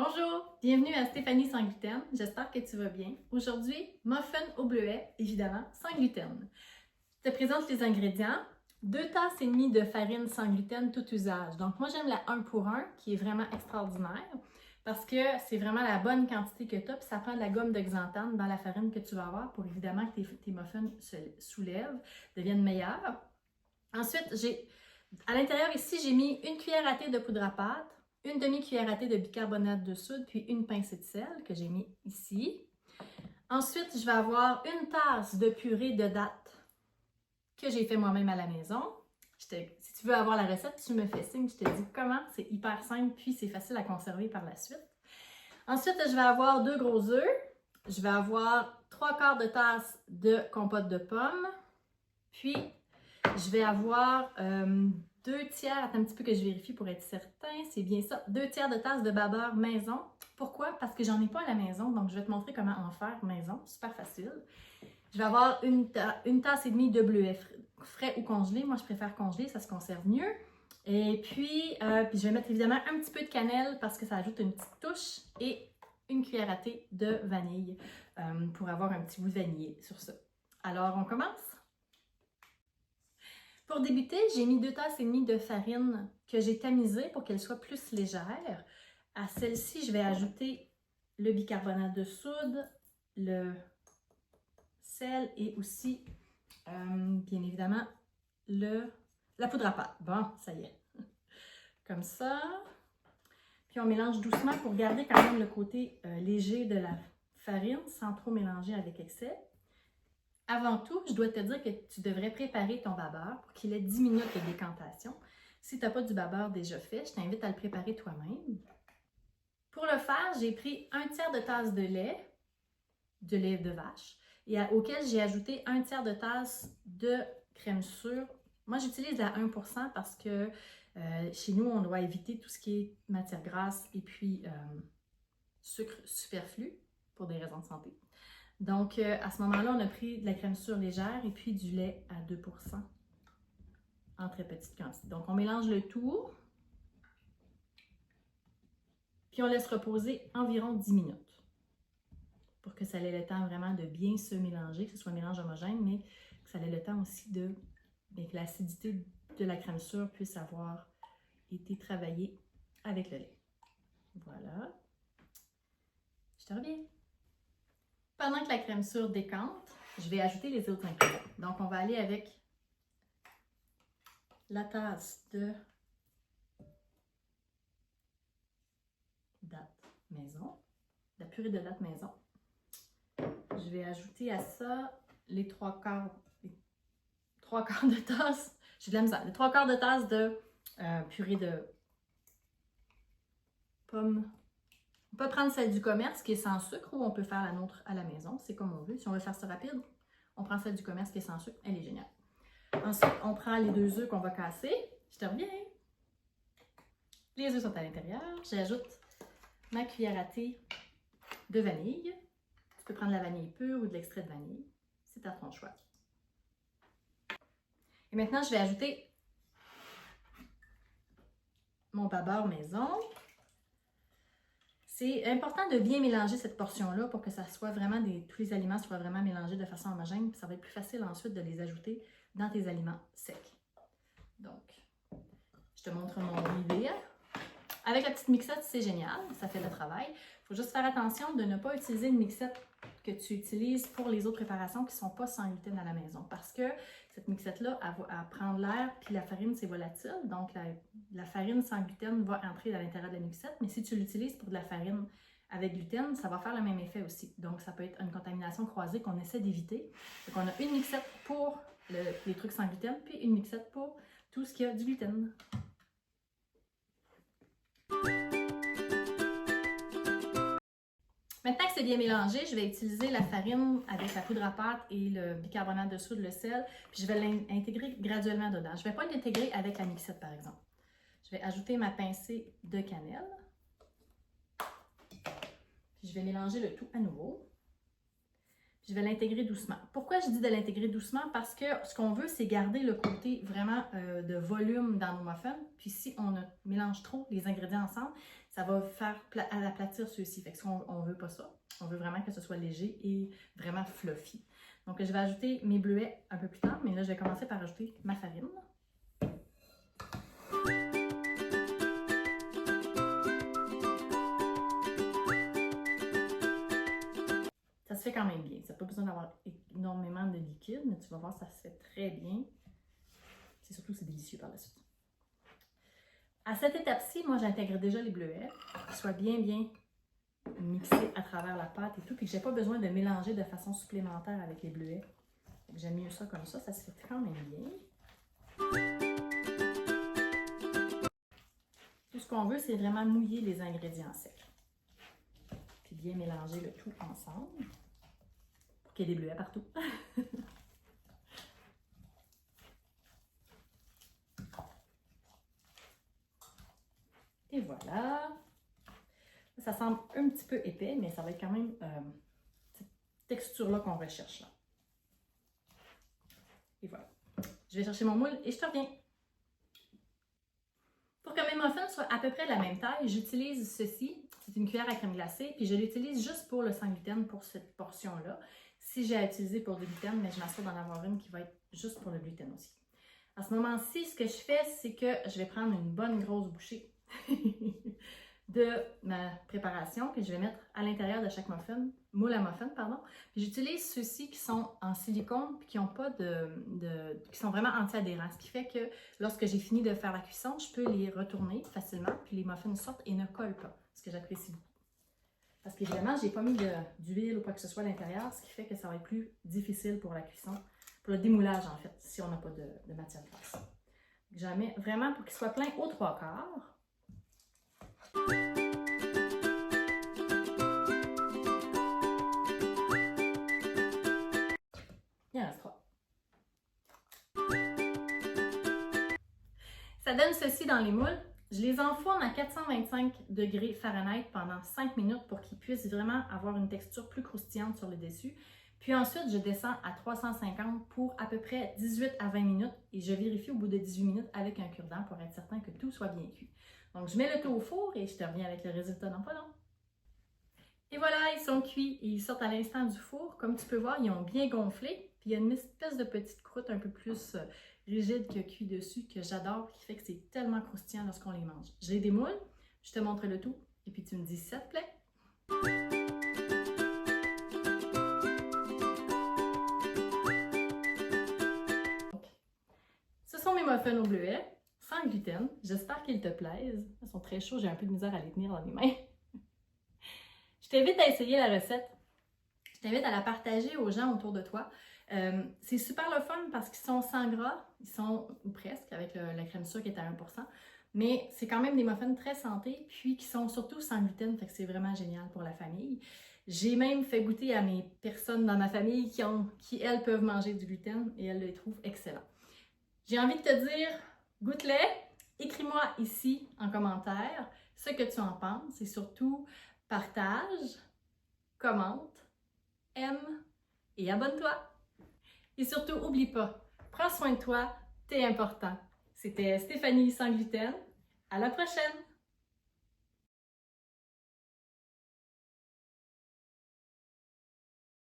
Bonjour, bienvenue à Stéphanie sans gluten. J'espère que tu vas bien. Aujourd'hui, muffin au bleuet, évidemment, sans gluten. Je te présente les ingrédients. 2 tasses et demie de farine sans gluten, tout usage. Donc moi, j'aime la 1 pour 1, qui est vraiment extraordinaire parce que c'est vraiment la bonne quantité que tu as, puis ça prend de la gomme de xanthane dans la farine que tu vas avoir pour évidemment que tes muffins se soulèvent, deviennent meilleurs. Ensuite, à l'intérieur ici, j'ai mis une cuillère à thé de poudre à pâte, une demi-cuillère à thé de bicarbonate de soude, puis une pincée de sel que j'ai mis ici. Ensuite, je vais avoir une tasse de purée de dattes que j'ai fait moi-même à la maison. Si tu veux avoir la recette, tu me fais signe, je te dis comment. C'est hyper simple, puis c'est facile à conserver par la suite. Ensuite, je vais avoir 2 gros œufs. Je vais avoir 3/4 de tasse de compote de pommes. Puis, je vais avoir 2 tiers, attends un petit peu que je vérifie pour être certain, c'est bien ça, 2 tiers de tasse de babeur maison. Pourquoi? Parce que j'en ai pas à la maison, donc je vais te montrer comment en faire maison, super facile. Je vais avoir une tasse et demie de bleuet frais ou congelé. Moi, je préfère congelé, ça se conserve mieux. Et puis je vais mettre évidemment un petit peu de cannelle parce que ça ajoute une petite touche et une cuillère à thé de vanille pour avoir un petit goût de vanillé sur ça. Alors, on commence? Pour débuter, j'ai mis 2 tasses et demie de farine que j'ai tamisée pour qu'elle soit plus légère. À celle-ci, je vais ajouter le bicarbonate de soude, le sel et aussi, bien évidemment, la poudre à pâte. Bon, ça y est. Comme ça. Puis on mélange doucement pour garder quand même le côté léger de la farine sans trop mélanger avec excès. Avant tout, je dois te dire que tu devrais préparer ton babeur pour qu'il ait 10 minutes de décantation. Si tu n'as pas du babeur déjà fait, je t'invite à le préparer toi-même. Pour le faire, j'ai pris 1 tiers de tasse de lait de vache, et auquel j'ai ajouté 1 tiers de tasse de crème sûre. Moi, j'utilise la 1% parce que chez nous, on doit éviter tout ce qui est matière grasse et puis sucre superflu pour des raisons de santé. Donc, à ce moment-là, on a pris de la crème sûre légère et puis du lait à 2% en très petite quantité. Donc, on mélange le tout, puis on laisse reposer environ 10 minutes pour que ça ait le temps vraiment de bien se mélanger, que ce soit un mélange homogène, mais que ça ait le temps aussi que l'acidité de la crème sûre puisse avoir été travaillée avec le lait. Voilà. Je te reviens. Pendant que la crème sûre décante, je vais ajouter les autres ingrédients. Donc, on va aller avec la tasse de dattes maison, la purée de dattes maison. Je vais ajouter à ça les 3/4 de tasse, j'ai de la misère, les 3/4 de tasse de purée de pommes. On peut prendre celle du commerce qui est sans sucre ou on peut faire la nôtre à la maison, c'est comme on veut. Si on veut faire ça rapide, on prend celle du commerce qui est sans sucre, elle est géniale. Ensuite, on prend les 2 œufs qu'on va casser. Je te reviens. Les œufs sont à l'intérieur. J'ajoute ma cuillère à thé de vanille. Tu peux prendre la vanille pure ou de l'extrait de vanille. C'est à ton choix. Et maintenant, je vais ajouter mon babeur maison. C'est important de bien mélanger cette portion-là pour que ça soit vraiment tous les aliments soient vraiment mélangés de façon homogène. Puis ça va être plus facile ensuite de les ajouter dans tes aliments secs. Donc, je te montre mon idée. Avec la petite mixette, c'est génial, ça fait le travail. Il faut juste faire attention de ne pas utiliser une mixette que tu utilises pour les autres préparations qui ne sont pas sans gluten à la maison. Parce que cette mixette-là, elle va prendre l'air, puis la farine, c'est volatile. Donc, la farine sans gluten va entrer à l'intérieur de la mixette. Mais si tu l'utilises pour de la farine avec gluten, ça va faire le même effet aussi. Donc, ça peut être une contamination croisée qu'on essaie d'éviter. Donc, on a une mixette pour les trucs sans gluten, puis une mixette pour tout ce qui a du gluten. Maintenant que c'est bien mélangé, je vais utiliser la farine avec la poudre à pâte et le bicarbonate de soude, le sel, puis je vais l'intégrer graduellement dedans. Je ne vais pas l'intégrer avec la mixette, par exemple. Je vais ajouter ma pincée de cannelle. Puis je vais mélanger le tout à nouveau. Puis je vais l'intégrer doucement. Pourquoi je dis de l'intégrer doucement? Parce que ce qu'on veut, c'est garder le côté vraiment de volume dans nos muffins. Puis si on mélange trop les ingrédients ensemble, ça va faire aplatir ceux-ci. Fait que on veut pas ça. On veut vraiment que ce soit léger et vraiment fluffy. Donc, je vais ajouter mes bleuets un peu plus tard, mais là, je vais commencer par ajouter ma farine. Ça se fait quand même bien. Ça n'a pas besoin d'avoir énormément de liquide, mais tu vas voir, ça se fait très bien. C'est surtout que c'est délicieux par la suite. À cette étape-ci, moi, j'intègre déjà les bleuets, pour qu'ils soient bien mixés à travers la pâte et tout, puis que je n'ai pas besoin de mélanger de façon supplémentaire avec les bleuets. J'aime mieux ça comme ça se fait quand même bien. Tout ce qu'on veut, c'est vraiment mouiller les ingrédients secs. Puis bien mélanger le tout ensemble pour qu'il y ait des bleuets partout. Et voilà. Ça semble un petit peu épais, mais ça va être quand même cette texture-là qu'on recherche là. Et voilà. Je vais chercher mon moule et je te reviens. Pour que mes muffins soient à peu près de la même taille, j'utilise ceci. C'est une cuillère à crème glacée, puis je l'utilise juste pour le sans gluten pour cette portion-là. Si j'ai à utiliser pour du gluten, mais je m'assure d'en avoir une qui va être juste pour le gluten aussi. À ce moment-ci, ce que je fais, c'est que je vais prendre une bonne grosse bouchée de ma préparation, puis je vais mettre à l'intérieur de chaque moule à muffin, pardon. Puis j'utilise ceux-ci qui sont en silicone, puis qui ont pas qui sont vraiment anti-adhérents, ce qui fait que lorsque j'ai fini de faire la cuisson, je peux les retourner facilement, puis les muffins sortent et ne collent pas, ce que j'apprécie beaucoup. Parce qu'évidemment, j'ai pas mis d'huile ou quoi que ce soit à l'intérieur, ce qui fait que ça va être plus difficile pour la cuisson, pour le démoulage en fait, si on n'a pas de matière grasse. J'en mets vraiment pour qu'il soit plein aux 3/4. Il en reste 3. Ça donne ceci dans les moules. Je les enfourne à 425 degrés Fahrenheit pendant 5 minutes pour qu'ils puissent vraiment avoir une texture plus croustillante sur le dessus. Puis ensuite, je descends à 350 pour à peu près 18 à 20 minutes et je vérifie au bout de 18 minutes avec un cure-dent pour être certain que tout soit bien cuit. Donc, je mets le tout au four et je te reviens avec le résultat dans pas long. Et voilà, ils sont cuits et ils sortent à l'instant du four. Comme tu peux voir, ils ont bien gonflé. Puis il y a une espèce de petite croûte un peu plus rigide qui a cuit dessus que j'adore, qui fait que c'est tellement croustillant lorsqu'on les mange. Je les démoule, je te montre le tout et puis tu me dis si ça te plaît. Ce sont mes muffins au bleuet, sans gluten. J'espère qu'ils te plaisent. Ils sont très chauds, j'ai un peu de misère à les tenir dans mes mains. Je t'invite à essayer la recette. Je t'invite à la partager aux gens autour de toi. C'est super le fun parce qu'ils sont sans gras, ils sont ou presque avec la crème sucre qui est à 1%, mais c'est quand même des muffins très santé, puis qui sont surtout sans gluten, fait que c'est vraiment génial pour la famille. J'ai même fait goûter à mes personnes dans ma famille qui elles peuvent manger du gluten et elles le trouvent excellent. J'ai envie de te dire, goûte-les, écris-moi ici en commentaire ce que tu en penses et surtout partage, commente, aime et abonne-toi. Et surtout, oublie pas, prends soin de toi, t'es important. C'était Stéphanie sans gluten. À la prochaine!